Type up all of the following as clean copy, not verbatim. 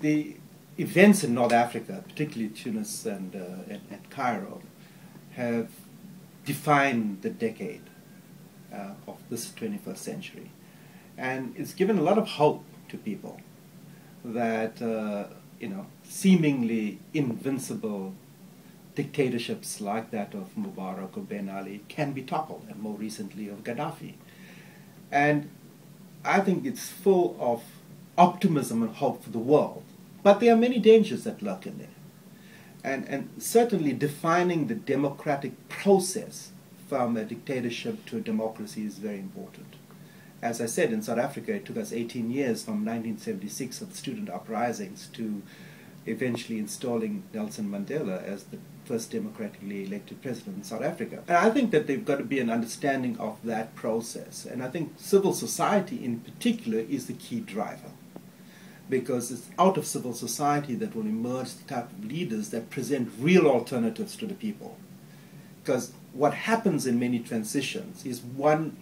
the events in North Africa, particularly Tunis and Cairo, have defined the decade of this 21st century. And it's given a lot of hope to people that, seemingly invincible dictatorships like that of Mubarak or Ben Ali can be toppled, and more recently of Gaddafi. And I think it's full of optimism and hope for the world. But there are many dangers that lurk in there. And certainly defining the democratic process from a dictatorship to a democracy is very important. As I said, in South Africa, it took us 18 years from 1976 of the student uprisings to eventually installing Nelson Mandela as the first democratically elected president in South Africa. And I think that there's got to be an understanding of that process. And I think civil society in particular is the key driver, because it's out of civil society that will emerge the type of leaders that present real alternatives to the people. Because what happens in many transitions is one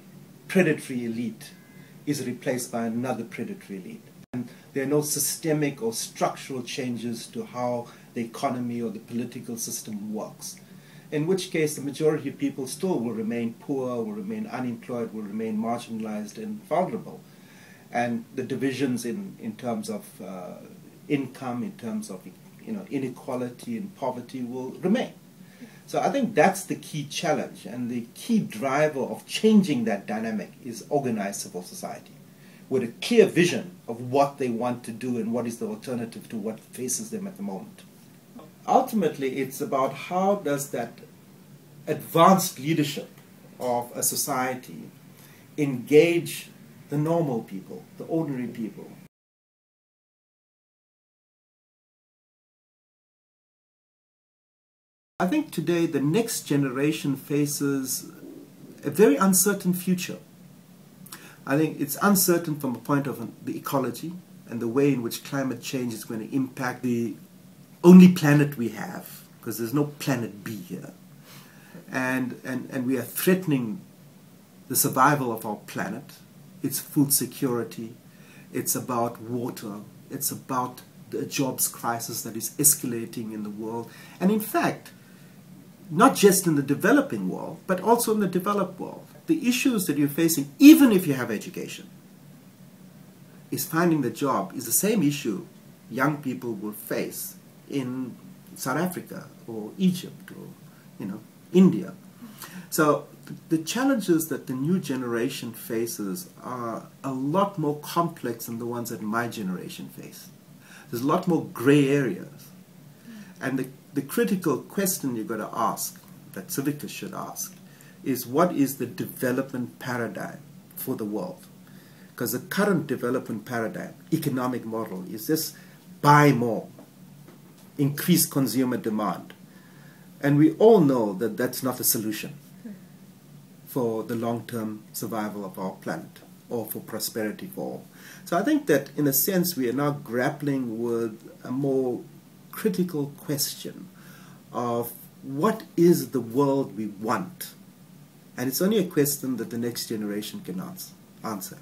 predatory elite is replaced by another predatory elite. And there are no systemic or structural changes to how the economy or the political system works, in which case the majority of people still will remain poor, will remain unemployed, will remain marginalized and vulnerable. And the divisions in terms of income, in terms of inequality and poverty will remain. So I think that's the key challenge, and the key driver of changing that dynamic is organized civil society, with a clear vision of what they want to do and what is the alternative to what faces them at the moment. Ultimately, it's about how does that advanced leadership of a society engage the normal people, the ordinary people. I think today the next generation faces a very uncertain future. I think it's uncertain from a point of the ecology and the way in which climate change is going to impact the only planet we have, because there's no planet B here. And we are threatening the survival of our planet. It's food security, it's about water, it's about the jobs crisis that is escalating in the world. And in fact, not just in the developing world, but also in the developed world. The issues that you're facing, even if you have education, is finding the job, is the same issue young people will face in South Africa or Egypt or India. So the challenges that the new generation faces are a lot more complex than the ones that my generation faced. There's a lot more gray areas. And the critical question you've got to ask, that civicus should ask, is what is the development paradigm for the world? Because the current development paradigm, economic model, is just buy more, increase consumer demand. And we all know that that's not a solution for the long-term survival of our planet or for prosperity for all. So I think that in a sense we are now grappling with a more critical question of what is the world we want? And it's only a question that the next generation can answer.